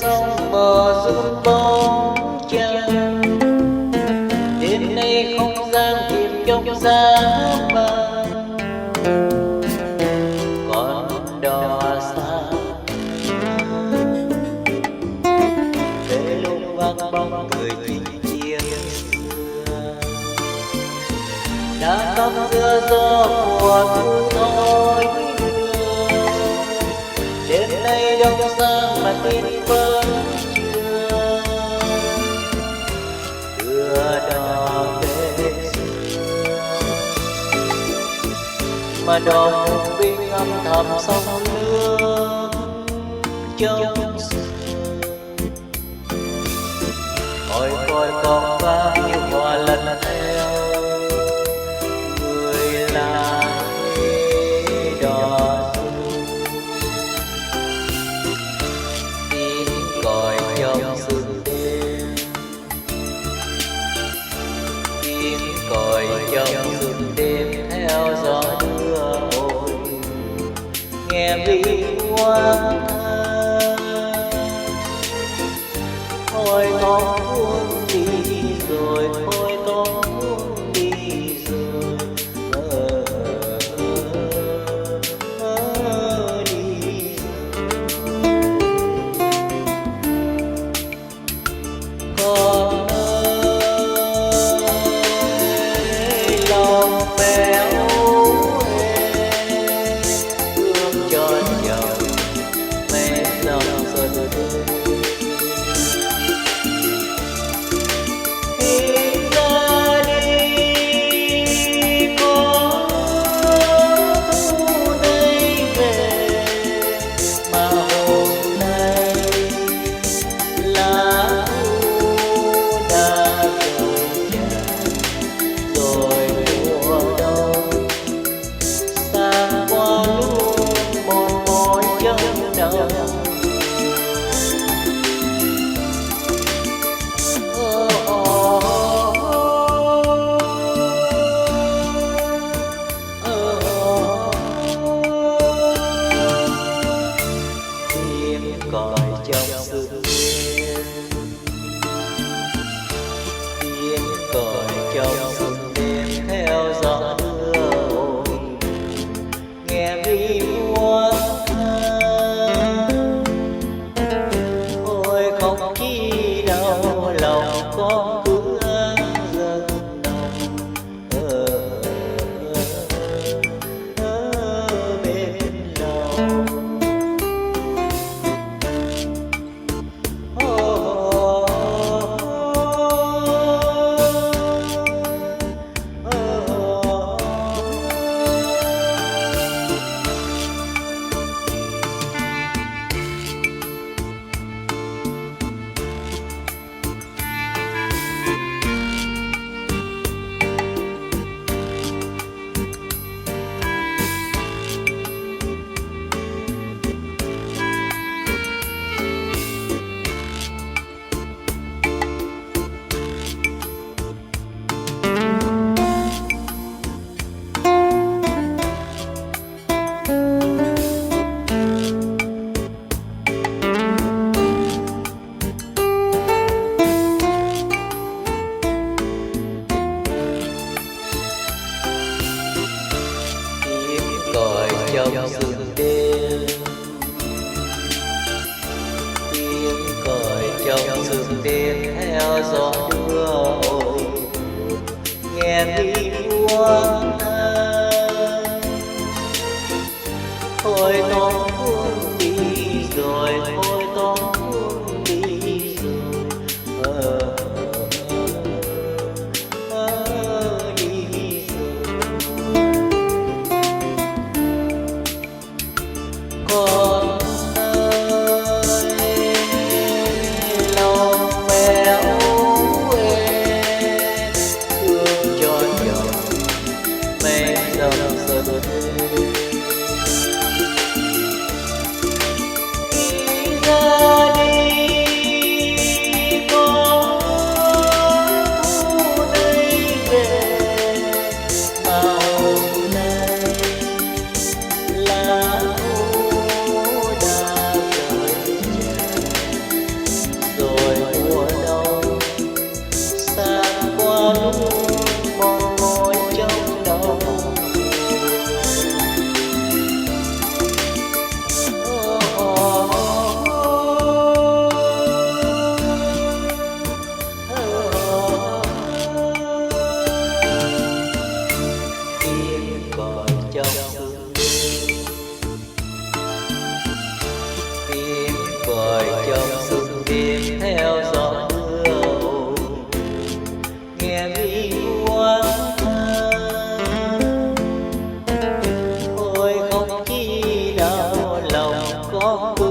sông bờ run bóng chân. Đêm nay không gian tìm trong giá băng, còn đò xa để lúc vắng bóng người tình chiếc xưa. Đã tóc giữa gió mùa thu thôi đưa, đêm nay đông sang mà tin vẫn chưa. Đưa đò về xưa mà đò một binh âm thầm sông nước trong xưa. Ôi coi còn bao nhiêu hoa lần theo người lái đò du. Tiếng còi trong sương đêm, tiếng còi trong sương đêm theo gió đưa ôi nghe vi hoang. Thôi con muốn đi rồi, thôi con muốn đi rồi, đi rồi. Con ơi lòng béo thương cho chồng mấy dòng sân đôi. Còi trong sương đêm, tiếng còi trong sương đêm theo gió đưa ôi nghe vi hoang. Ôi không chi đâu lòng con cứ dâng nồng bên lòng. Trong sương đêm, tiếng còi trong sương đêm theo gió đưa ôi nghe vi hoang. Thôi con muốn đi rồi, thôi con muốn đi rồi, đi rồi. Con ơi lòng béo thương cho chồng mấy dòng sân đôi. theo gió mưa ồn, nghe vi quang ôi không chi đau lòng con.